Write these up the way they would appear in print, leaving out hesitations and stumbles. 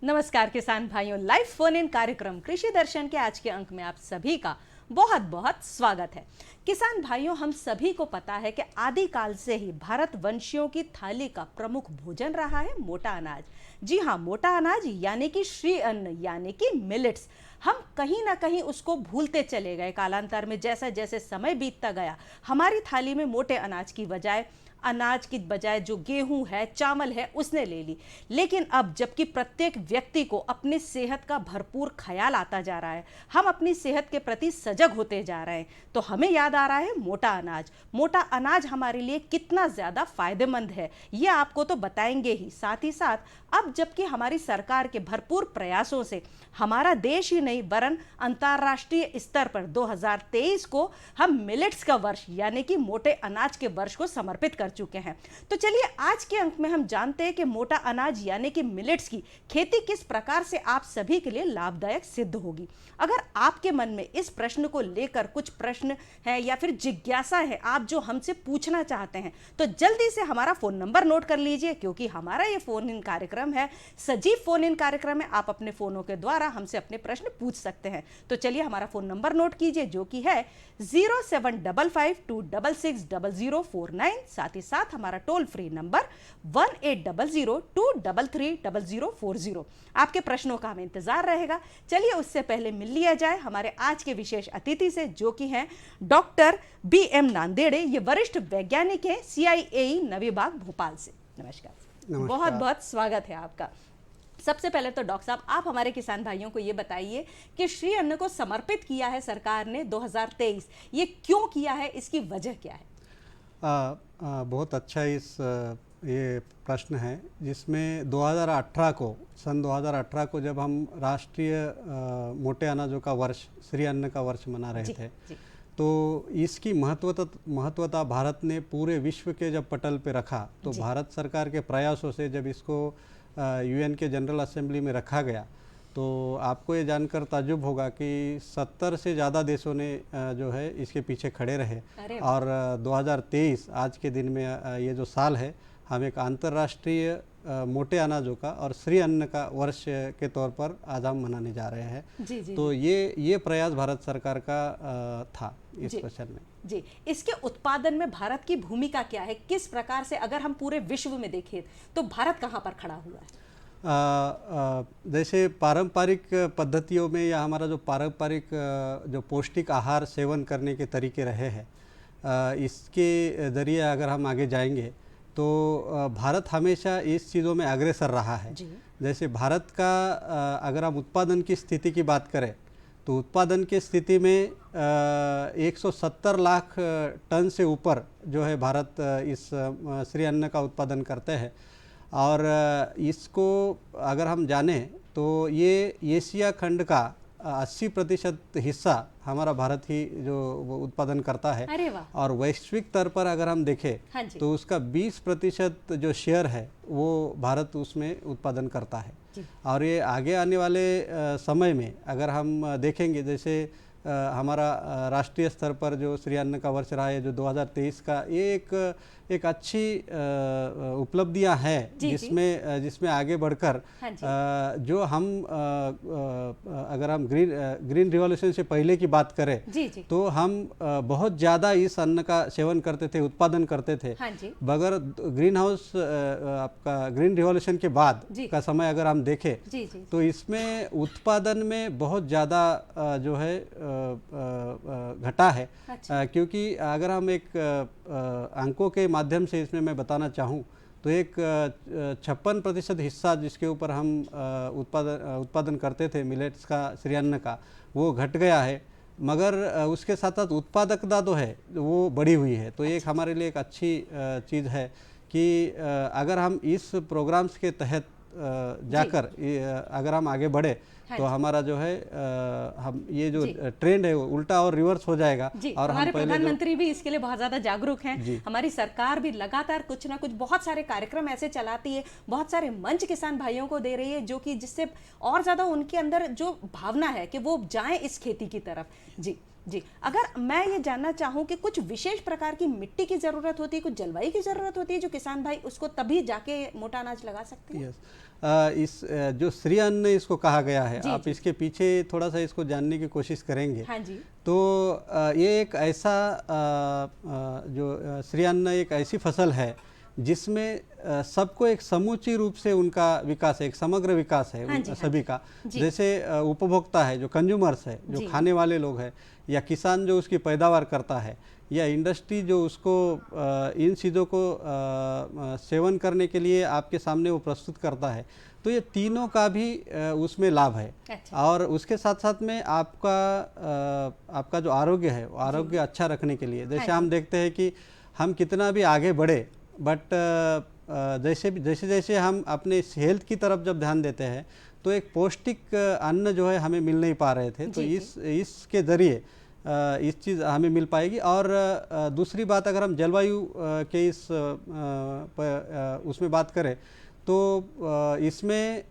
नमस्कार किसान भाइयों, लाइव फोन इन कार्यक्रम कृषि दर्शन के आज के अंक में आप सभी का बहुत बहुत स्वागत है। किसान भाइयों, हम सभी को पता है कि आदिकाल से ही भारतवंशियों की थाली का प्रमुख भोजन रहा है मोटा अनाज। जी हाँ, मोटा अनाज यानी कि श्री अन्न यानी कि मिलेट्स। हम कहीं ना कहीं उसको भूलते चले गए कालांतर में। जैसे जैसे समय बीतता गया, हमारी थाली में मोटे अनाज की बजाय जो गेहूं है, चावल है, उसने ले ली। लेकिन अब जबकि प्रत्येक व्यक्ति को अपनी सेहत का भरपूर ख्याल आता जा रहा है, हम अपनी सेहत के प्रति सजग होते जा रहे हैं, तो हमें याद आ रहा है मोटा अनाज। मोटा अनाज हमारे लिए कितना ज़्यादा फायदेमंद है ये आपको तो बताएंगे ही। साथ ही साथ अब जबकि हमारी सरकार के भरपूर प्रयासों से हमारा देश ही नहीं वरन अंतर्राष्ट्रीय स्तर पर 2023 को हम मिलेट्स का वर्ष यानी कि मोटे अनाज के वर्ष को समर्पित कर चुके हैं। तो चलिए आज के अंक में हम जानते हैं कि मोटा अनाज यानी कि मिलेट्स की खेती किस प्रकार से आप सभी के लिए लाभदायक सिद्ध होगी। अगर आपके मन में इस प्रश्न को लेकर कुछ प्रश्न है या फिर जिज्ञासा है, आप जो हमसे पूछना चाहते हैं, तो जल्दी से हमारा फोन नंबर नोट कर लीजिए, क्योंकि हमारा ये फोन इन कार्यक्रम है, सजीव फोन इन कार्यक्रम है। आप अपने फोनों के द्वारा हमसे अपने प्रश्न पूछ सकते हैं। तो चलिए हमारा फोन नंबर नोट कीजिए, जो कि है 0755260049। साथ ही साथ हमारा टोल फ्री नंबर 1800233040। आपके प्रश्नों का हमें इंतजार रहेगा। चलिए उससे पहले मिल लिया जाए हमारे आज के विशेष अतिथि से, जो कि हैं डॉक्टर BM नांदेड़े। ये वरिष्ठ वैज्ञानिक हैं CIAE नवी बाग भोपाल से। नमस्कार। बहुत बहुत स्वागत है आपका। सबसे पहले तो डॉक्टर साहब, आप हमारे किसान भाइयों को ये बताइए कि श्री अन्न को समर्पित किया है सरकार ने 2023, ये क्यों किया है, इसकी वजह क्या है? बहुत अच्छा ये प्रश्न है, जिसमें सन 2018 को जब हम राष्ट्रीय मोटे अनाजों का वर्ष, श्री अन्न का वर्ष मना रहे थे, तो इसकी महत्वता भारत ने पूरे विश्व के जब पटल पे रखा, तो भारत सरकार के प्रयासों से जब इसको UN के जनरल असेंबली में रखा गया, तो आपको ये जानकर ताज्जुब होगा कि 70 से ज़्यादा देशों ने जो है इसके पीछे खड़े रहे। और 2023 आज के दिन में ये जो साल है, हम एक अंतर्राष्ट्रीय मोटे अनाजों का और श्री अन्न का वर्ष के तौर पर आज हम मनाने जा रहे हैं। तो ये प्रयास भारत सरकार का था इस क्वेश्चन में। जी, इसके उत्पादन में भारत की भूमिका क्या है? किस प्रकार से अगर हम पूरे विश्व में देखें तो भारत कहाँ पर खड़ा हुआ है? जैसे पारंपरिक पद्धतियों में या हमारा जो पारंपरिक जो पौष्टिक आहार सेवन करने के तरीके रहे हैं, इसके ज़रिए अगर हम आगे जाएंगे तो भारत हमेशा इस चीज़ों में अग्रसर रहा है। जैसे भारत का अगर हम उत्पादन की स्थिति की बात करें, तो उत्पादन की स्थिति में 170 लाख टन से ऊपर जो है भारत इस श्री अन्न का उत्पादन करते हैं। और इसको अगर हम जानें तो ये एशिया खंड का 80% हिस्सा हमारा भारत ही जो उत्पादन करता है। अरे वाह। और वैश्विक स्तर पर अगर हम देखें तो उसका 20% जो शेयर है वो भारत उसमें उत्पादन करता है। और ये आगे आने वाले समय में अगर हम देखेंगे, जैसे हमारा राष्ट्रीय स्तर पर जो श्री अन्न का वर्ष रहा है, जो 2023 का, ये एक अच्छी उपलब्धियां हैं, जिसमें आगे बढ़कर जो हम अगर हम ग्रीन रिवॉल्यूशन से पहले की बात करें तो हम बहुत ज़्यादा इस अन्न का सेवन करते थे, उत्पादन करते थे। मगर ग्रीन रिवॉल्यूशन के बाद का समय अगर हम देखें तो इसमें उत्पादन में बहुत ज़्यादा जो है घटा है। क्योंकि अगर हम एक अंकों के माध्यम से इसमें मैं बताना चाहूँ तो एक 56% हिस्सा जिसके ऊपर हम उत्पादन करते थे मिलेट्स का, श्री अन्न का, वो घट गया है। मगर उसके साथ साथ उत्पादकता तो है वो बढ़ी हुई है। तो एक हमारे लिए एक अच्छी चीज़ है कि अगर हम इस प्रोग्राम्स के तहत जाकर अगर हम आगे बढ़े तो हमारा जो है हम ये जो ट्रेंड है वो उल्टा और रिवर्स हो जाएगा। और हमारे प्रधानमंत्री भी इसके लिए बहुत ज्यादा जागरूक हैं। हमारी सरकार भी लगातार कुछ ना कुछ बहुत सारे कार्यक्रम ऐसे चलाती है, बहुत सारे मंच किसान भाइयों को दे रही है, जो कि जिससे और ज्यादा उनके अंदर जो भावना है कि वो जाएं इस खेती की तरफ। जी जी, अगर मैं ये जानना चाहूँ कि कुछ विशेष प्रकार की मिट्टी की ज़रूरत होती है, कुछ जलवायु की ज़रूरत होती है जो किसान भाई उसको तभी जाके मोटा अनाज लगा सकते हैं? यस। जो श्री अन्न इसको कहा गया है, जी, आप जी। इसके पीछे थोड़ा सा इसको जानने की कोशिश करेंगे हाँ जी। तो ये एक ऐसा श्री अन्न एक ऐसी फसल है जिसमें सबको एक समूची रूप से उनका विकास है, एक समग्र विकास है हाँ जी, हाँ सभी जी। का। जी। जैसे उपभोक्ता है, जो कंज्यूमर्स है, जो जी। खाने वाले लोग हैं, या किसान जो उसकी पैदावार करता है, या इंडस्ट्री जो उसको इन चीज़ों को सेवन करने के लिए आपके सामने वो प्रस्तुत करता है, तो ये तीनों का भी उसमें लाभ है। अच्छा। और उसके साथ साथ में आपका जो आरोग्य है, वो आरोग्य अच्छा रखने के लिए, जैसे हाँ हम जी। देखते हैं कि हम कितना भी आगे बढ़े, बट जैसे जैसे हम अपने हेल्थ की तरफ जब ध्यान देते हैं तो एक पौष्टिक अन्न जो है हमें मिल नहीं पा रहे थे, तो जी, इसके ज़रिए इस चीज़ हमें मिल पाएगी। और दूसरी बात, अगर हम जलवायु के उसमें बात करें तो इसमें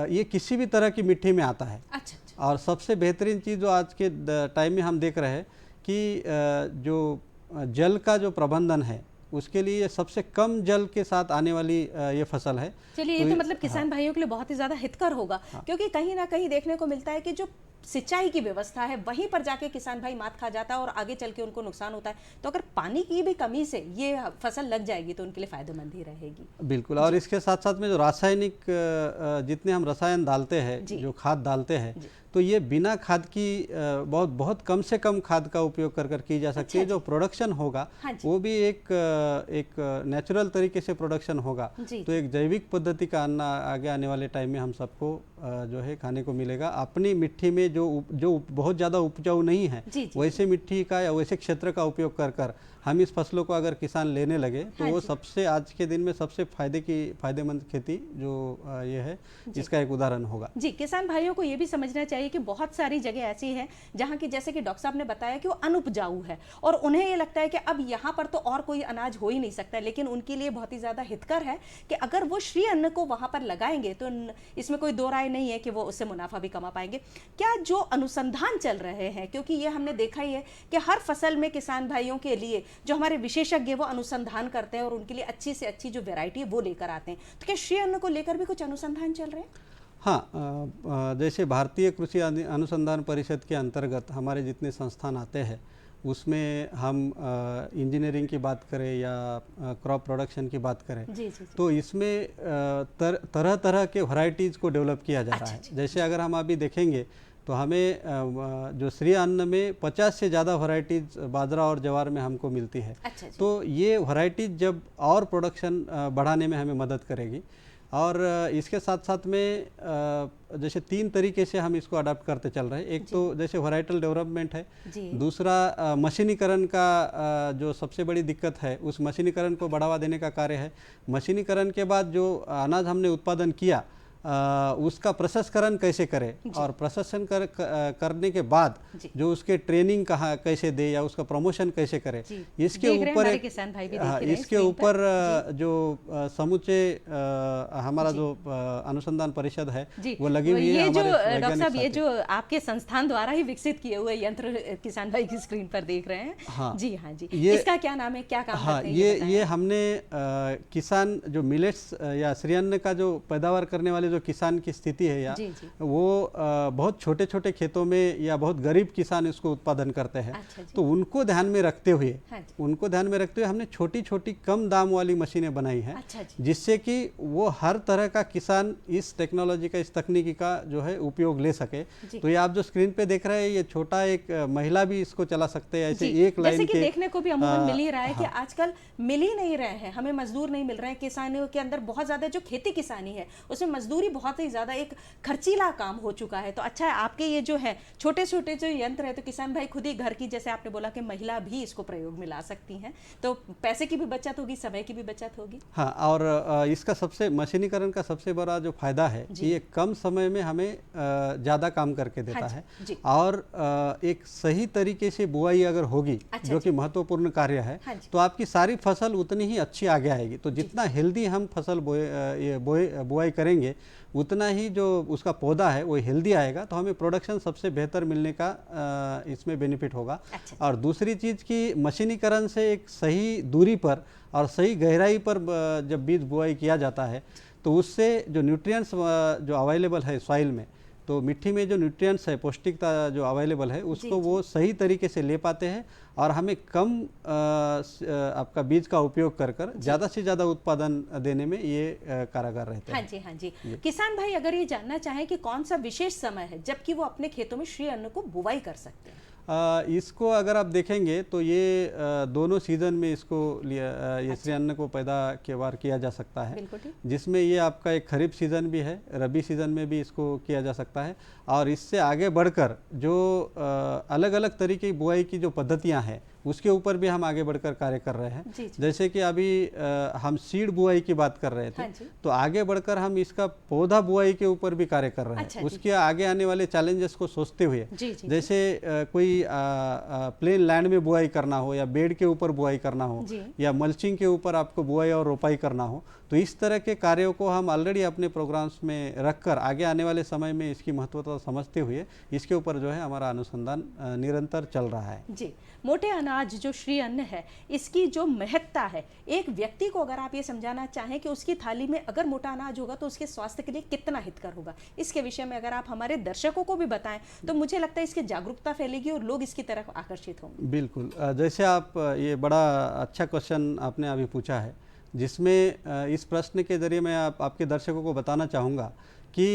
ये किसी भी तरह की मिट्टी में आता है। अच्छा, अच्छा। और सबसे बेहतरीन चीज़ जो आज के टाइम में हम देख रहे हैं कि जो जल का जो प्रबंधन है, उसके लिए सबसे कम जल के साथ आने वाली ये फसल है। चलिए, ये तो मतलब किसान भाइयों के लिए बहुत ही ज़्यादा हितकर होगा, क्योंकि कहीं ना कहीं देखने को मिलता है कि जो सिंचाई की व्यवस्था है वहीं पर जाके किसान भाई मात खा जाता है और आगे चल के उनको नुकसान होता है। तो अगर पानी की भी कमी से ये फसल लग जाएगी तो उनके लिए फायदेमंद ही रहेगी। बिल्कुल। और इसके साथ साथ में जो रासायनिक जितने हम रसायन डालते हैं, जी। जो खाद डालते हैं, जी। तो ये बिना खाद की बहुत बहुत कम से कम खाद का उपयोग कर की जा सकती है। अच्छा जो प्रोडक्शन होगा हाँ जी। वो भी एक नेचुरल तरीके से प्रोडक्शन होगा। जी, तो एक जैविक पद्धति का अन्न आगे आने वाले टाइम में हम सबको जो है खाने को मिलेगा। अपनी मिट्टी में जो बहुत ज़्यादा उपजाऊ नहीं है, जी, जी। वैसे मिट्टी का या वैसे क्षेत्र का उपयोग कर हम इस फसलों को अगर किसान लेने लगे तो हाँ वो जी। सबसे आज के दिन में सबसे फायदेमंद खेती जो ये है, इसका एक उदाहरण होगा। जी, किसान भाइयों को ये भी समझना चाहिए कि बहुत सारी जगह ऐसी हैं जहाँ की, जैसे कि डॉक्टर साहब ने बताया, कि वो अनुपजाऊ है और उन्हें ये लगता है कि अब यहाँ पर तो और कोई अनाज हो ही नहीं सकता, लेकिन उनके लिए बहुत ही ज़्यादा हितकर है कि अगर वो श्री अन्न को वहाँ पर लगाएंगे तो इसमें कोई दो राय नहीं है कि वो उससे मुनाफा भी कमा पाएंगे। क्या जो अनुसंधान चल रहे हैं, क्योंकि ये हमने देखा ही है कि हर फसल में किसान भाइयों के लिए जो हमारे विशेषज्ञ वो अनुसंधान करते हैं और उनके लिए अच्छी से अच्छी जो वैरायटी है वो लेकर आते हैं, तो क्या श्री अन्न को लेकर भी कुछ अनुसंधान चल रहे हैं? हाँ, जैसे भारतीय कृषि अनुसंधान परिषद के अंतर्गत हमारे जितने संस्थान आते हैं, उसमें हम इंजीनियरिंग की बात करें या क्रॉप प्रोडक्शन की बात करें, जी, जी, जी। तो इसमें तरह तरह के वैरायटीज़ को डेवलप किया जा रहा है। अच्छा। जैसे अगर हम अभी देखेंगे तो हमें जो श्री अन्न में 50 से ज़्यादा वैरायटीज़ बाजरा और ज्वार में हमको मिलती है। अच्छा जी। तो ये वैरायटीज़ जब और प्रोडक्शन बढ़ाने में हमें मदद करेगी। और इसके साथ साथ में जैसे 3 तरीके से हम इसको अडाप्ट करते चल रहे हैं। एक तो जैसे वैराइटल डेवलपमेंट है, जी। दूसरा मशीनीकरण का जो सबसे बड़ी दिक्कत है, उस मशीनीकरण को बढ़ावा देने का कार्य है। मशीनीकरण के बाद जो अनाज हमने उत्पादन किया, उसका प्रसंस्करण कैसे करें, और प्रसंस्करण करने के बाद जो उसके ट्रेनिंग कहाँ कैसे दे या उसका प्रमोशन कैसे करें, इसके ऊपर इसके ऊपर जो समूचे हमारा जो अनुसंधान परिषद है वो लगी हुई है। ये जो डॉक्टर साहब, ये जो आपके संस्थान द्वारा ही विकसित किए हुए यंत्र किसान भाई की स्क्रीन पर देख रहे हैं। हाँ जी, हाँ जी, इसका क्या नाम है, क्या काम करते हैं? ये हमने किसान जो मिलेट्स या श्री अन्न का जो पैदावार करने वाले जो किसान की स्थिति है, या वो बहुत छोटे छोटे खेतों में या बहुत गरीब किसान इसको उत्पादन करते हैं। तो उनको ध्यान में रखते हुए हमने छोटी छोटी कम दाम वाली मशीनें बनाई हैं, जिससे कि वो हर तरह का किसान इस टेक्नोलॉजी का, इस तकनीकी का जो है उपयोग ले सके। तो ये आप जो स्क्रीन पे देख रहे हैं, ये छोटा एक महिला भी इसको चला सकते हैं। ऐसे एक लाइन के देखने को भी अमूमन मिल ही रहा है कि आजकल मिल ही नहीं रहे हैं, हमें मजदूर नहीं मिल रहे हैं। किसानों के अंदर बहुत ज्यादा जो खेती किसानी है उसमें मजदूरी बहुत ही ज्यादा एक खर्चीला काम हो चुका है। तो अच्छा है आपके ये जो है छोटे छोटे जो यंत्र है, तो किसान भाई खुद ही घर की, जैसे आपने बोला कि महिला भी इसको प्रयोग में ला सकती हैं, तो पैसे की भी बचत होगी, समय की भी बचत होगी। हाँ, और इसका सबसे मशीनीकरण का सबसे बड़ा जो फायदा है कि ये कम समय में हमें ज़्यादा काम करके देता है। और एक सही तरीके से बुआई अगर होगी, जो कि महत्वपूर्ण कार्य है, तो आपकी सारी फसल उतनी ही अच्छी आगे आएगी। तो जितना हेल्दी हम फसल बुआई करेंगे, उतना ही जो उसका पौधा है वो हेल्दी आएगा, तो हमें प्रोडक्शन सबसे बेहतर मिलने का इसमें बेनिफिट होगा। अच्छा। और दूसरी चीज़ की मशीनीकरण से एक सही दूरी पर और सही गहराई पर जब बीज बुआई किया जाता है तो उससे जो न्यूट्रिएंट्स जो अवेलेबल है सॉइल में, तो मिट्टी में जो न्यूट्रिएंट्स है, पौष्टिकता जो अवेलेबल है, उसको वो सही तरीके से ले पाते हैं और हमें कम आपका बीज का उपयोग कर कर ज़्यादा से ज़्यादा उत्पादन देने में ये कारगर रहते हैं। हाँ जी, हाँ जी। किसान भाई अगर ये जानना चाहें कि कौन सा विशेष समय है जबकि वो अपने खेतों में श्री अन्न को बुवाई कर सकते हैं? इसको अगर आप देखेंगे तो ये दोनों सीज़न में इसको ये श्री अन्न को पैदावार किया जा सकता है, जिसमें ये आपका एक खरीफ सीज़न भी है, रबी सीज़न में भी इसको किया जा सकता है। और इससे आगे बढ़कर जो अलग अलग तरीके की बुआई की जो पद्धतियां हैं उसके ऊपर भी हम आगे बढ़कर कार्य कर रहे हैं। जैसे कि अभी हम सीड बुआई की बात कर रहे थे, तो आगे बढ़कर हम इसका पौधा बुआई के ऊपर भी कार्य कर रहे हैं। उसके आगे आने वाले चैलेंजेस को सोचते हुए, जैसे कोई प्लेन लैंड में बुआई करना हो या बेड के ऊपर बुआई करना हो या मल्चिंग के ऊपर आपको बुआई और रोपाई करना हो, तो इस तरह के कार्यों को हम ऑलरेडी अपने प्रोग्राम्स में रखकर आगे आने वाले समय में इसकी महत्वता समझते हुए इसके ऊपर जो है हमारा अनुसंधान निरंतर चल रहा है। जी, मोटे अनाज जो श्री अन्न है, इसकी जो महत्ता है, एक व्यक्ति को अगर आप ये समझाना चाहें कि उसकी थाली में अगर मोटा अनाज होगा तो उसके स्वास्थ्य के लिए कितना हितकर होगा, इसके विषय में अगर आप हमारे दर्शकों को भी बताएं तो मुझे लगता है इसकी जागरूकता फैलेगी और लोग इसकी तरफ आकर्षित होंगे। बिल्कुल, जैसे आप ये बड़ा अच्छा क्वेश्चन आपने अभी पूछा है, जिसमें इस प्रश्न के जरिए मैं आपके दर्शकों को बताना चाहूँगा कि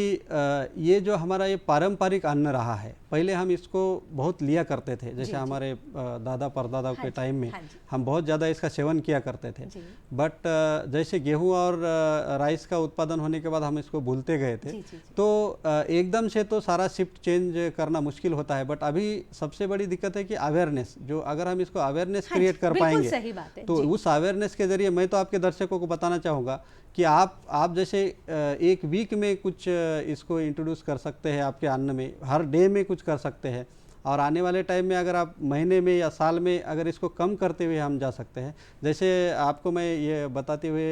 ये जो हमारा ये पारंपरिक अन्न रहा है, पहले हम इसको बहुत लिया करते थे। जैसे हमारे दादा परदादा के टाइम में हम बहुत ज़्यादा इसका सेवन किया करते थे, बट जैसे गेहूं और राइस का उत्पादन होने के बाद हम इसको भूलते गए थे। तो एकदम से तो सारा शिफ्ट चेंज करना मुश्किल होता है, बट अभी सबसे बड़ी दिक्कत है कि अवेयरनेस, जो अगर हम इसको अवेयरनेस क्रिएट कर पाएंगे तो उस अवेयरनेस के जरिए मैं तो आपके दर्शकों को बताना चाहूँगा कि आप जैसे एक वीक में कुछ इसको इंट्रोड्यूस कर सकते हैं आपके अन्न में, हर डे में कुछ कर सकते हैं, और आने वाले टाइम में अगर आप महीने में या साल में अगर इसको कम करते हुए हम जा सकते हैं। जैसे आपको मैं ये बताते हुए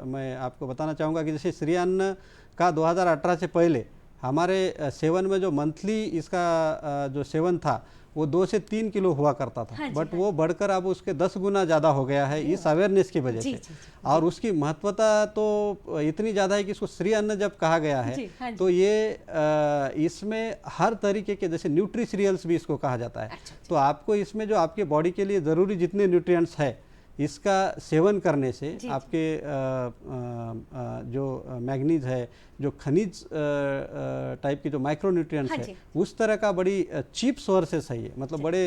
मैं आपको बताना चाहूँगा कि जैसे श्री अन्न का 2018 से पहले हमारे सेवन में जो मंथली इसका जो सेवन था वो 2 से 3 किलो हुआ करता था, बट वो बढ़कर अब उसके 10 गुना ज़्यादा हो गया है इस अवेयरनेस की वजह से। और उसकी महत्वता तो इतनी ज़्यादा है कि इसको श्री अन्न जब कहा गया है तो ये इसमें हर तरीके के, जैसे न्यूट्री सीरियल्स भी इसको कहा जाता है। तो आपको इसमें जो आपके बॉडी के लिए ज़रूरी जितने न्यूट्रिएंट्स है, इसका सेवन करने से आपके जो मैग्नीज है, जो खनिज टाइप के जो माइक्रोन्यूट्रिएंट्स है, उस तरह का बड़ी चीप सोर्सेस है ये, मतलब बड़े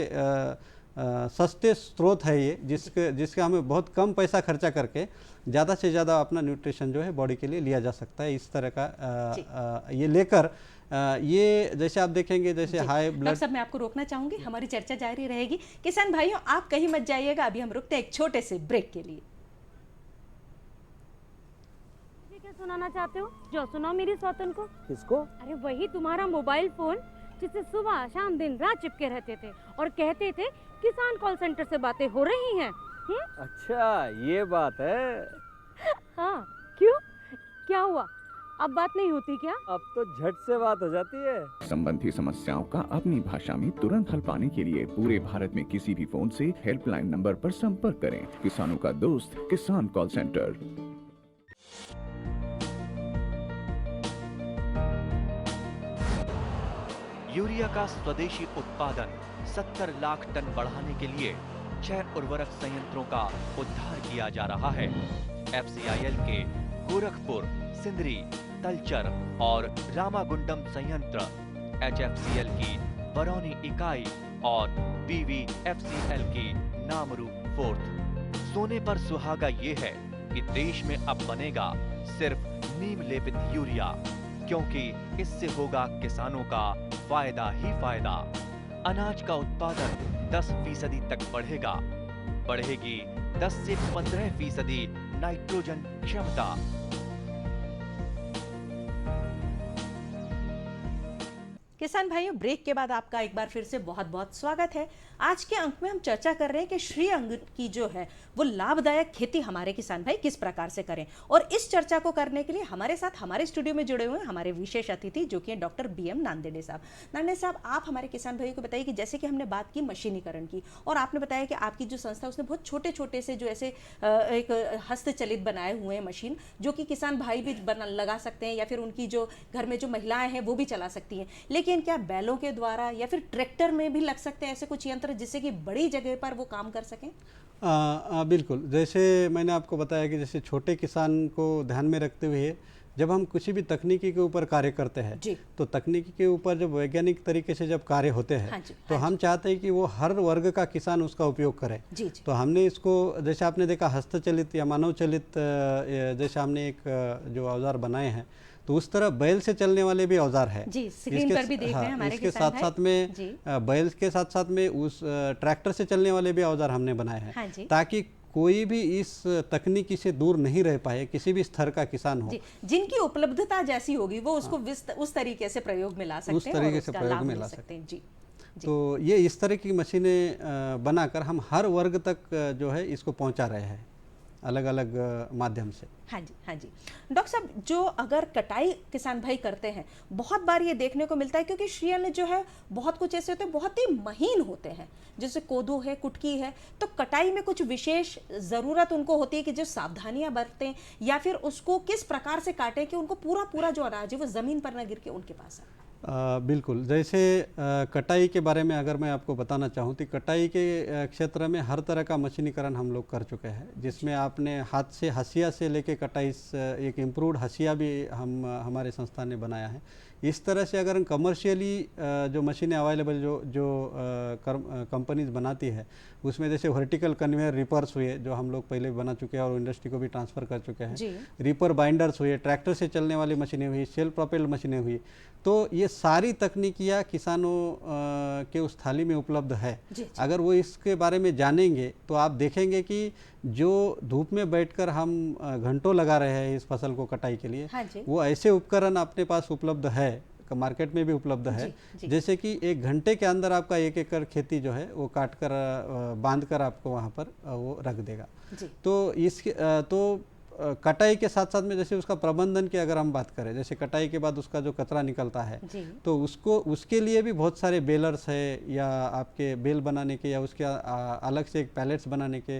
सस्ते स्रोत है ये, जिसका हमें बहुत कम पैसा खर्चा करके ज़्यादा से ज़्यादा अपना न्यूट्रिशन जो है बॉडी के लिए लिया जा सकता है। इस तरह का ये लेकर ये जैसे आप देखेंगे जैसे हाई ब्लड। सब मैं आपको रोकना चाहूंगी, हमारी चर्चा जारी रहेगी। किसान भाइयों, आप कहीं मत जाइएगा, अभी हम रुकते हैं एक छोटे से ब्रेक के लिए। क्या सुनाना चाहते हो? जो सुनाओ मेरी सौतन को। किसको? अरे वही तुम्हारा मोबाइल फोन जिससे सुबह शाम दिन रात चिपके रहते थे और कहते थे किसान कॉल सेंटर से बातें हो रही हैं। अच्छा, ये बात है। हाँ, क्यों, क्या हुआ? अब बात नहीं होती क्या? अब तो झट से बात हो जाती है। संबंधी समस्याओं का अपनी भाषा में तुरंत हल पाने के लिए पूरे भारत में किसी भी फोन से हेल्पलाइन नंबर पर संपर्क करें। किसानों का दोस्त किसान कॉल सेंटर। यूरिया का स्वदेशी उत्पादन 70 लाख टन बढ़ाने के लिए 6 उर्वरक संयंत्रों का उद्धार किया जा रहा है। FCIL के गोरखपुर, सिंदरी, तलचर और रामागुंडम संयंत्र, HFCL की बरौनी इकाई और BVFCL की नामरू फोर्थ। सोने पर सुहागा ये है कि देश में अब बनेगा सिर्फ नीम लेपित यूरिया, क्योंकि इससे होगा किसानों का फायदा ही फायदा। अनाज का उत्पादन 10% तक बढ़ेगा, बढ़ेगी 10 से 15% नाइट्रोजन क्षमता। किसान भाइयों, ब्रेक के बाद आपका एक बार फिर से बहुत बहुत स्वागत है। आज के अंक में हम चर्चा कर रहे हैं कि श्री अंग की जो है वो लाभदायक खेती हमारे किसान भाई किस प्रकार से करें। और इस चर्चा को करने के लिए हमारे साथ हमारे स्टूडियो में जुड़े हुए हैं हमारे विशेष अतिथि जो कि डॉक्टर BM नांदेड़े साहब। नांदेड़े साहब, आप हमारे किसान भाइयों को बताइए कि जैसे कि हमने बात की मशीनीकरण की और आपने बताया कि आपकी जो संस्था उसने बहुत छोटे छोटे से जो ऐसे एक हस्तचलित बनाए हुए हैं मशीन, जो कि किसान भाई भी लगा सकते हैं या फिर उनकी जो घर में जो महिलाएं हैं वो भी चला सकती हैं। लेकिन क्या बैलों के द्वारा या फिर ट्रैक्टर में भी लग सकते हैं ऐसे कुछ यंत्र जिससे कि बड़ी जगह पर वो काम कर सकें? बिल्कुल, जैसे मैंने आपको बताया कि जैसे छोटे किसान को ध्यान में रखते हुए जब हम किसी भी तकनीकी के ऊपर कार्य करते हैं तो तकनीकी के ऊपर जब वैज्ञानिक तरीके से जब कार्य होते हैं तो हम चाहते हैं कि वो हर वर्ग का किसान उसका उपयोग करे। तो हमने इसको, जैसे आपने देखा, हस्तचलित या मानव चलित, जैसे हमने एक जो औजार बनाए हैं तो उस तरह बैल से चलने वाले भी औजार है जी, स्क्रीन पर भी देख रहे हैं हमारे इसके साथ साथ में बैल के साथ साथ में उस ट्रैक्टर से चलने वाले भी औजार हमने बनाए हैं ताकि कोई भी इस तकनीकी से दूर नहीं रह पाए, किसी भी स्तर का किसान हो, जिनकी उपलब्धता जैसी होगी वो उसको उस तरीके से प्रयोग में ला सकते हैं, उस तरीके से प्रयोग में ला सकते हैं। जी। तो ये इस तरह की मशीनें बनाकर हम हर वर्ग तक जो है इसको पहुंचा रहे हैं अलग अलग माध्यम से। हाँ जी, हाँ जी। डॉक्टर साहब, जो अगर कटाई किसान भाई करते हैं, बहुत बार ये देखने को मिलता है क्योंकि श्री अन्न जो है बहुत कुछ ऐसे होते हैं बहुत ही महीन होते हैं, जैसे कोदो है, कुटकी है, तो कटाई में कुछ विशेष ज़रूरत उनको होती है कि जो सावधानियां बरतें या फिर उसको किस प्रकार से काटें कि उनको पूरा पूरा जो अनाज है वो ज़मीन पर ना गिर के उनके पास आए। बिल्कुल, जैसे कटाई के बारे में अगर मैं आपको बताना चाहूँ तो कटाई के क्षेत्र में हर तरह का मशीनीकरण हम लोग कर चुके हैं, जिसमें आपने हाथ से हसिया से लेके कटाई, एक इम्प्रूव्ड हसिया भी हमारे संस्था ने बनाया है। इस तरह से अगर कमर्शियली जो मशीनें अवेलेबल जो कंपनीज बनाती है उसमें जैसे वर्टिकल कन्वेयर रिपर्स हुए जो हम लोग पहले बना चुके हैं और इंडस्ट्री को भी ट्रांसफ़र कर चुके हैं, रिपर बाइंडर्स हुए, ट्रैक्टर से चलने वाली मशीनें हुई, सेल्फ प्रोपेल्ड मशीनें हुई, तो ये सारी तकनीकियाँ किसानों के उस थाली में उपलब्ध है। अगर वो इसके बारे में जानेंगे तो आप देखेंगे कि जो धूप में बैठकर हम घंटों लगा रहे हैं इस फसल को कटाई के लिए, वो ऐसे उपकरण अपने पास उपलब्ध है, मार्केट में भी उपलब्ध है, जैसे कि 1 घंटे के अंदर आपका 1 एकड़ खेती जो है वो काट कर बांध कर आपको वहाँ पर वो रख देगा। तो इसके कटाई के साथ साथ में जैसे उसका प्रबंधन की अगर हम बात करें, जैसे कटाई के बाद उसका जो कचरा निकलता है तो उसके लिए भी बहुत सारे बेलर्स है या आपके बेल बनाने के या उसके अलग से एक पैलेट्स बनाने के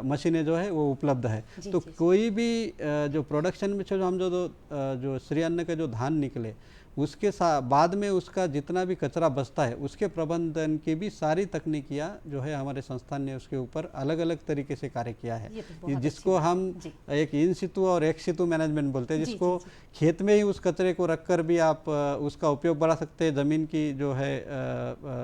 मशीनें जो है वो उपलब्ध है। तो कोई भी जो प्रोडक्शन में जो हम जो श्री अन्न का जो धान निकले उसके बाद में उसका जितना भी कचरा बचता है उसके प्रबंधन की भी सारी तकनीकियाँ जो है हमारे संस्थान ने उसके ऊपर अलग अलग तरीके से कार्य किया है, जिसको हम एक इन सितु और एक्स सितु मैनेजमेंट बोलते हैं, जिसको खेत में ही उस कचरे को रखकर भी आप उसका उपयोग बढ़ा सकते हैं, ज़मीन की जो है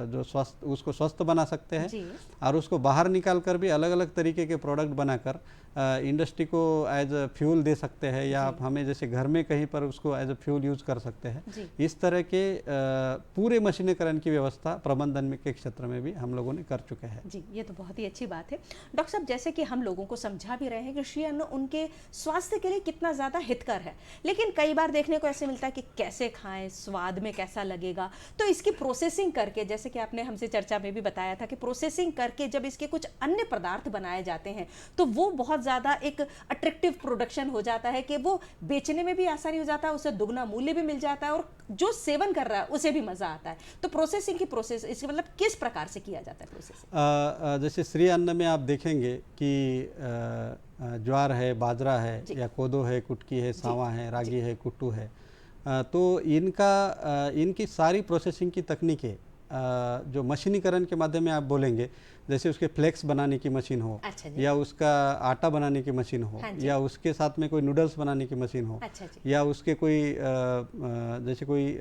जो उसको स्वस्थ बना सकते हैं और उसको बाहर निकाल कर भी अलग अलग तरीके के प्रोडक्ट बनाकर इंडस्ट्री को एज अ फ्यूल दे सकते हैं या आप हमें जैसे घर में कहीं पर उसको एज अ फ्यूल यूज कर सकते हैं। इस तरह के पूरे मशीनीकरण की व्यवस्था प्रबंधन के क्षेत्र में भी हम लोगों ने कर चुके हैं। जी, ये तो बहुत ही अच्छी बात है। डॉक्टर साहब, जैसे कि हम लोगों को समझा भी रहे हैं कि श्री अन्न उनके स्वास्थ्य के लिए कितना ज़्यादा हितकर है, लेकिन कई बार देखने को ऐसे मिलता है कि कैसे खाएं, स्वाद में कैसा लगेगा, तो इसकी प्रोसेसिंग करके, जैसे कि आपने हमसे चर्चा में भी बताया था कि प्रोसेसिंग करके जब इसके कुछ अन्य पदार्थ बनाए जाते हैं तो वो बहुत ज़्यादा एक अट्रैक्टिव प्रोडक्शन हो जाता है कि वो बेचने में भी आसानी हो जाता है, उसे दुगना मूल्य भी मिल जाता है और जो सेवन कर रहा है उसे भी मज़ा आता है। तो प्रोसेसिंग की प्रोसेस इसके मतलब किस प्रकार से किया जाता है प्रोसेसिंग? जैसे श्री अन्न में आप देखेंगे कि ज्वार है, बाजरा है या कोदो है, कुटकी है, सावा है, रागी है, कुट्टू है, तो इनकी सारी प्रोसेसिंग की तकनीकें जो मशीनीकरण के माध्यम में आप बोलेंगे, जैसे उसके फ्लेक्स बनाने की मशीन हो या उसका आटा बनाने की मशीन हो या उसके साथ में कोई नूडल्स बनाने की मशीन हो या उसके कोई जैसे कोई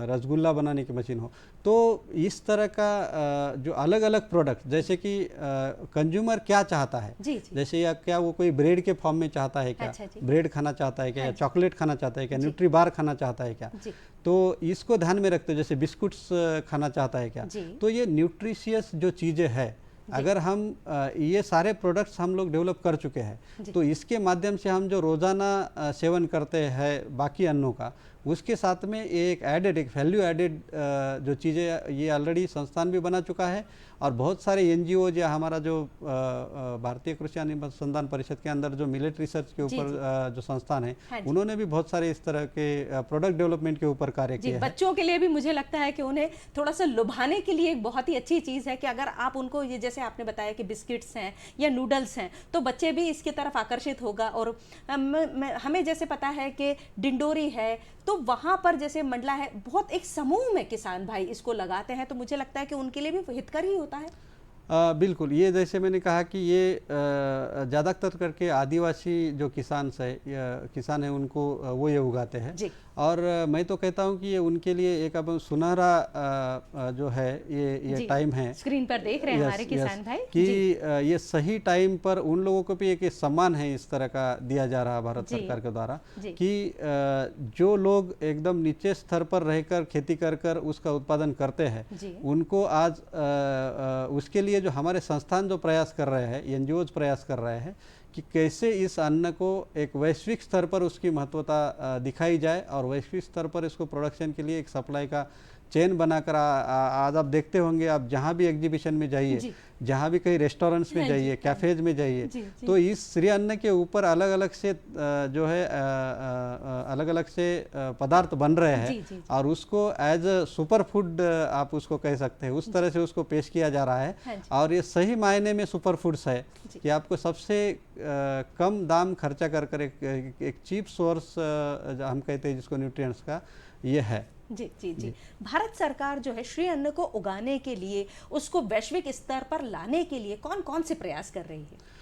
रसगुल्ला बनाने की मशीन हो, तो इस तरह का जो अलग अलग प्रोडक्ट, जैसे कि कंज्यूमर क्या चाहता है, जैसे या क्या वो कोई ब्रेड के फॉर्म में चाहता है, क्या ब्रेड खाना चाहता है क्या, या चॉकलेट खाना चाहता है क्या, न्यूट्री बार खाना चाहता है क्या, तो इसको ध्यान में रखते, जैसे बिस्कुट्स खाना चाहता है क्या, तो ये न्यूट्रिशियस जो चीज़ें है, अगर हम ये सारे प्रोडक्ट्स हम लोग डेवलप कर चुके हैं तो इसके माध्यम से हम जो रोज़ाना सेवन करते हैं बाकी अन्नों का, उसके साथ में एक एडेड, एक वैल्यू एडेड जो चीज़ें ये ऑलरेडी संस्थान भी बना चुका है, और बहुत सारे एनजीओ या हमारा जो भारतीय कृषि अनुसंधान परिषद के अंदर जो मिलेट रिसर्च के ऊपर जो संस्थान है, हाँ जी। उन्होंने भी बहुत सारे इस तरह के प्रोडक्ट डेवलपमेंट के ऊपर कार्य जी, किया है। बच्चों के लिए भी मुझे लगता है कि उन्हें थोड़ा सा लुभाने के लिए एक बहुत ही अच्छी चीज़ है कि अगर आप उनको ये, जैसे आपने बताया कि बिस्किट्स हैं या नूडल्स हैं, तो बच्चे भी इसकी तरफ आकर्षित होगा। और हमें जैसे पता है कि डिंडोरी है, तो वहाँ पर जैसे मंडला है, बहुत एक समूह में किसान भाई इसको लगाते हैं, तो मुझे लगता है कि उनके लिए भी हितकारी होता है। बिल्कुल, ये जैसे मैंने कहा कि ये ज़्यादातर करके आदिवासी जो किसान है उनको वो ये उगाते हैं। जी। और मैं तो कहता हूँ कि ये उनके लिए एक अब सुनहरा जो है ये टाइम है। स्क्रीन पर देख रहे हैं हमारे यस, किसान यस, भाई कि जी। ये सही टाइम पर उन लोगों को भी एक सम्मान है इस तरह का दिया जा रहा है भारत जी। सरकार के द्वारा, जी। कि जो लोग एकदम नीचे स्तर पर रहकर खेती कर उसका उत्पादन करते हैं, जी। उनको आज उसके लिए जो हमारे संस्थान जो प्रयास कर रहे हैं, एनजीओज प्रयास कर रहे हैं कि कैसे इस अन्न को एक वैश्विक स्तर पर उसकी महत्वता दिखाई जाए, और वैश्विक स्तर पर इसको प्रोडक्शन के लिए एक सप्लाई का चेन बनाकर आज आप देखते होंगे, आप जहाँ भी एग्जीबिशन में जाइए, जहाँ भी कहीं रेस्टोरेंट्स में जाइए, कैफेज में जाइए, तो इस श्री अन्न के ऊपर अलग अलग से जो है अलग अलग से पदार्थ बन रहे हैं, और उसको एज अ सुपर फूड आप उसको कह सकते हैं, उस तरह से उसको पेश किया जा रहा है। और ये सही मायने में सुपर फूड्स है कि आपको सबसे कम दाम खर्चा कर एक चीप सोर्स हम कहते हैं जिसको न्यूट्रिएंट्स का, ये है। जी जी जी। भारत सरकार जो है श्री अन्न को उगाने के लिए, उसको वैश्विक स्तर पर लाने के लिए कौन कौन से प्रयास कर रही है?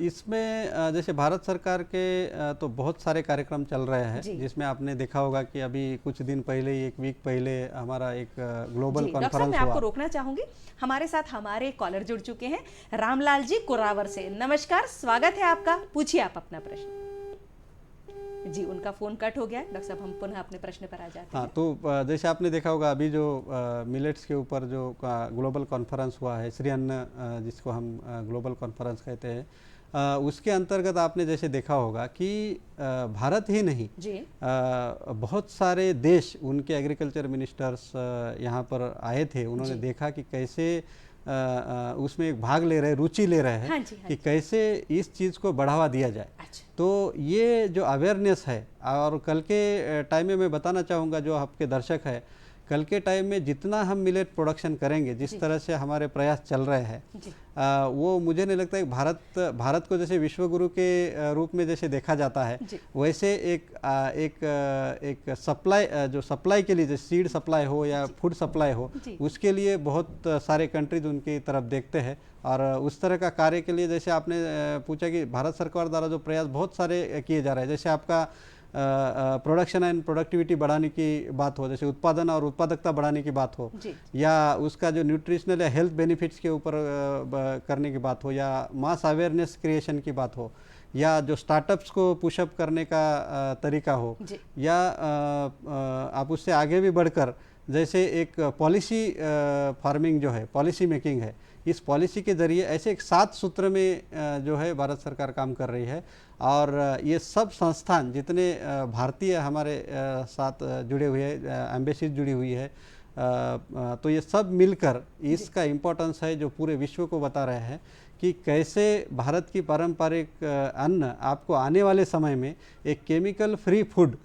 इसमें जैसे भारत सरकार के तो बहुत सारे कार्यक्रम चल रहे हैं, जिसमें आपने देखा होगा कि अभी कुछ दिन पहले, एक वीक पहले हमारा एक ग्लोबल कॉन्फ्रेंस मैं हुआ। आपको रोकना चाहूंगी, हमारे साथ हमारे कॉलर जुड़ चुके हैं, रामलाल जी कुरावर से। नमस्कार, स्वागत है आपका, पूछिए आप अपना प्रश्न। जी, उनका फोन कट हो गया है। डॉक्टर साहब, हम पुनः अपने प्रश्न पर आ जाते हैं। हाँ, तो जैसे आपने देखा होगा अभी जो मिलेट्स के ऊपर जो ग्लोबल कॉन्फ्रेंस हुआ है, श्री अन्न जिसको हम ग्लोबल कॉन्फ्रेंस कहते हैं, उसके अंतर्गत आपने जैसे देखा होगा कि भारत ही नहीं, बहुत सारे देश, उनके एग्रीकल्चर मिनिस्टर्स यहाँ पर आए थे। उन्होंने देखा कि कैसे उसमें एक भाग ले रहे, रुचि ले रहे हैं कि कैसे इस चीज़ को बढ़ावा दिया जाए। तो ये जो अवेयरनेस है, और कल के टाइम में मैं बताना चाहूँगा जो आपके दर्शक है, कल के टाइम में जितना हम मिलेट प्रोडक्शन करेंगे, जिस तरह से हमारे प्रयास चल रहे हैं, वो मुझे नहीं लगता कि भारत को जैसे विश्वगुरु के रूप में जैसे देखा जाता है, वैसे एक सप्लाई, जो सप्लाई के लिए, जैसे सीड सप्लाई हो या फूड सप्लाई हो, उसके लिए बहुत सारे कंट्रीज उनकी तरफ देखते हैं। और उस तरह का कार्य के लिए जैसे आपने पूछा कि भारत सरकार द्वारा जो प्रयास बहुत सारे किए जा रहे हैं, जैसे आपका प्रोडक्शन एंड प्रोडक्टिविटी बढ़ाने की बात हो, जैसे उत्पादन और उत्पादकता बढ़ाने की बात हो, या उसका जो न्यूट्रिशनल या हेल्थ बेनिफिट्स के ऊपर करने की बात हो, या मास अवेयरनेस क्रिएशन की बात हो, या जो स्टार्टअप्स को पुशअप करने का तरीका हो, या आप उससे आगे भी बढ़कर जैसे एक पॉलिसी फार्मिंग जो है, पॉलिसी मेकिंग है, इस पॉलिसी के जरिए ऐसे एक 7 सूत्र में जो है भारत सरकार काम कर रही है। और ये सब संस्थान जितने भारतीय हमारे साथ जुड़े हुए हैं, एम्बेसीज जुड़ी हुई है, तो ये सब मिलकर इसका इम्पोर्टेंस है जो पूरे विश्व को बता रहे हैं कि कैसे भारत की पारंपरिक अन्न आपको आने वाले समय में एक केमिकल फ्री फूड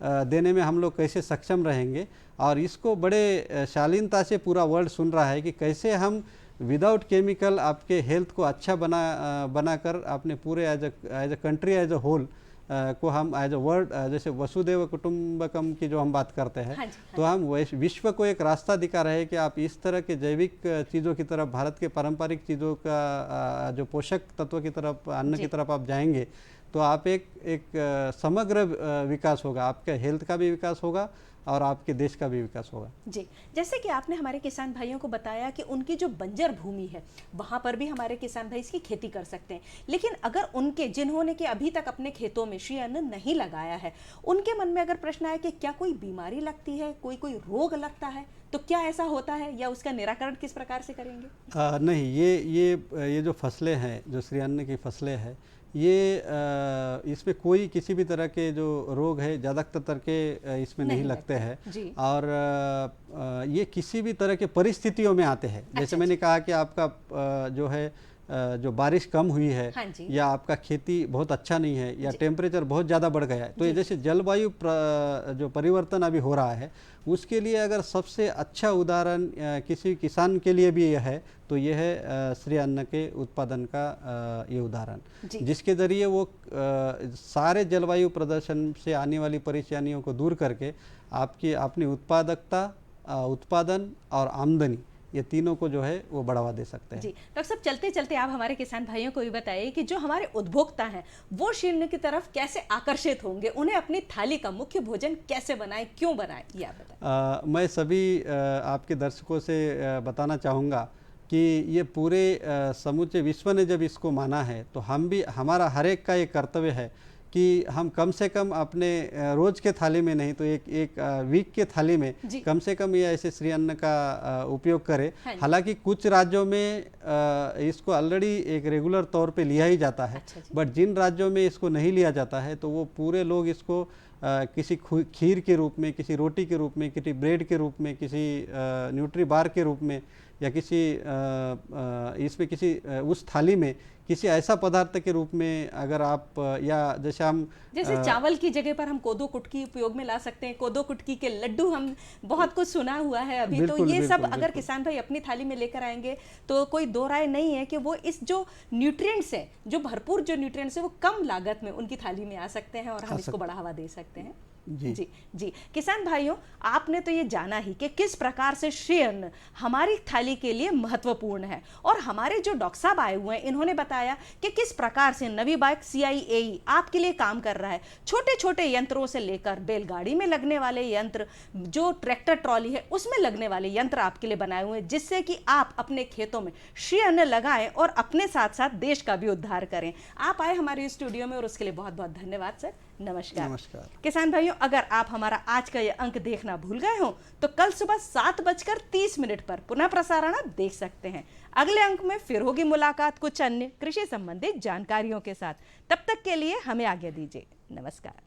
देने में हम लोग कैसे सक्षम रहेंगे। और इसको बड़े शालीनता से पूरा वर्ल्ड सुन रहा है कि कैसे हम विदाउट केमिकल आपके हेल्थ को अच्छा बनाकर अपने पूरे as a country, as a whole को हम एज अ वर्ल्ड, जैसे वसुदेव कुटुंबकम की जो हम बात करते हैं, तो हम विश्व को एक रास्ता दिखा रहे हैं कि आप इस तरह के जैविक चीज़ों की तरफ, भारत के पारंपरिक चीज़ों का जो पोषक तत्व की तरफ, अन्न की तरफ आप जाएंगे, तो आप एक समग्र विकास होगा, आपके हेल्थ का भी विकास होगा और आपके देश का भी विकास होगा। जी, जैसे कि आपने हमारे किसान भाइयों को बताया कि उनकी जो बंजर भूमि है, वहाँ पर भी हमारे किसान भाई इसकी खेती कर सकते हैं, लेकिन अगर जिन्होंने कि अभी तक अपने खेतों में श्री अन्न नहीं लगाया है, उनके मन में अगर प्रश्न आए कि क्या कोई बीमारी लगती है, कोई रोग लगता है, तो क्या ऐसा होता है, या उसका निराकरण किस प्रकार से करेंगे? नहीं, ये जो फसलें हैं, जो श्री अन्न की फसलें हैं, ये इसमें कोई किसी भी तरह के जो रोग है ज़्यादातर के इसमें नहीं लगते हैं। जी। और ये किसी भी तरह के परिस्थितियों में आते हैं। जैसे मैंने कहा कि आपका जो है जो बारिश कम हुई है, हाँ जी। या आपका खेती बहुत अच्छा नहीं है, या टेम्परेचर बहुत ज़्यादा बढ़ गया है, तो ये जैसे जलवायु जो परिवर्तन अभी हो रहा है, उसके लिए अगर सबसे अच्छा उदाहरण किसी किसान के लिए भी यह है तो यह है श्री अन्न के उत्पादन का ये उदाहरण, जिसके ज़रिए वो सारे जलवायु प्रदर्शन से आने वाली परेशानियों को दूर करके आपकी अपनी उत्पादकता, उत्पादन और आमदनी, ये तीनों को जो है वो बढ़ावा दे सकते हैं। जी डॉक्टर साहब, चलते चलते आप हमारे किसान भाइयों को भी बताइए कि जो हमारे उपभोक्ता हैं वो शीर्ण की तरफ कैसे आकर्षित होंगे, उन्हें अपनी थाली का मुख्य भोजन कैसे बनाएं, क्यों बनाएं, ये आप बताएं। मैं सभी आपके दर्शकों से बताना चाहूँगा कि ये पूरे समूचे विश्व ने जब इसको माना है तो हम भी, हमारा हर एक का ये कर्तव्य है कि हम कम से कम अपने रोज के थाली में नहीं तो एक वीक के थाली में कम से कम ये ऐसे श्री अन्न का उपयोग करें। हालांकि कुछ राज्यों में इसको ऑलरेडी एक रेगुलर तौर पे लिया ही जाता है, बट जिन राज्यों में इसको नहीं लिया जाता है तो वो पूरे लोग इसको किसी खीर के रूप में, किसी रोटी के रूप में, किसी ब्रेड के रूप में, किसी न्यूट्री बार के रूप में, या किसी इसमें किसी उस थाली में किसी ऐसा पदार्थ के रूप में अगर आप, या जैसे चावल की जगह पर हम कोदो कुटकी उपयोग में ला सकते हैं, कोदो कुटकी के लड्डू, हम बहुत कुछ सुना हुआ है अभी। तो ये सब अगर किसान भाई अपनी थाली में लेकर आएंगे तो कोई दो राय नहीं है कि वो इस जो न्यूट्रिएंट्स है, जो भरपूर जो न्यूट्रिएंट्स है, वो कम लागत में उनकी थाली में आ सकते हैं और हम इसको बढ़ावा दे सकते हैं। जी जी जी किसान भाइयों, आपने तो ये जाना ही कि किस प्रकार से श्री अन्न हमारी थाली के लिए महत्वपूर्ण है, और हमारे जो डॉक्टर साहब आए हुए हैं इन्होंने बताया कि किस प्रकार से नवी बाइक CIAE आपके लिए काम कर रहा है। छोटे छोटे यंत्रों से लेकर बैलगाड़ी में लगने वाले यंत्र, जो ट्रैक्टर ट्रॉली है उसमें लगने वाले यंत्र आपके लिए बनाए हुए हैं, जिससे कि आप अपने खेतों में श्री अन्न लगाएं और अपने साथ साथ देश का भी उद्धार करें। आप आए हमारे स्टूडियो में और उसके लिए बहुत बहुत धन्यवाद सर। नमस्कार। नमस्कार किसान भाइयों, अगर आप हमारा आज का ये अंक देखना भूल गए हो तो कल सुबह 7:30 पर पुनः प्रसारण आप देख सकते हैं। अगले अंक में फिर होगी मुलाकात कुछ अन्य कृषि संबंधित जानकारियों के साथ। तब तक के लिए हमें आज्ञा दीजिए। नमस्कार।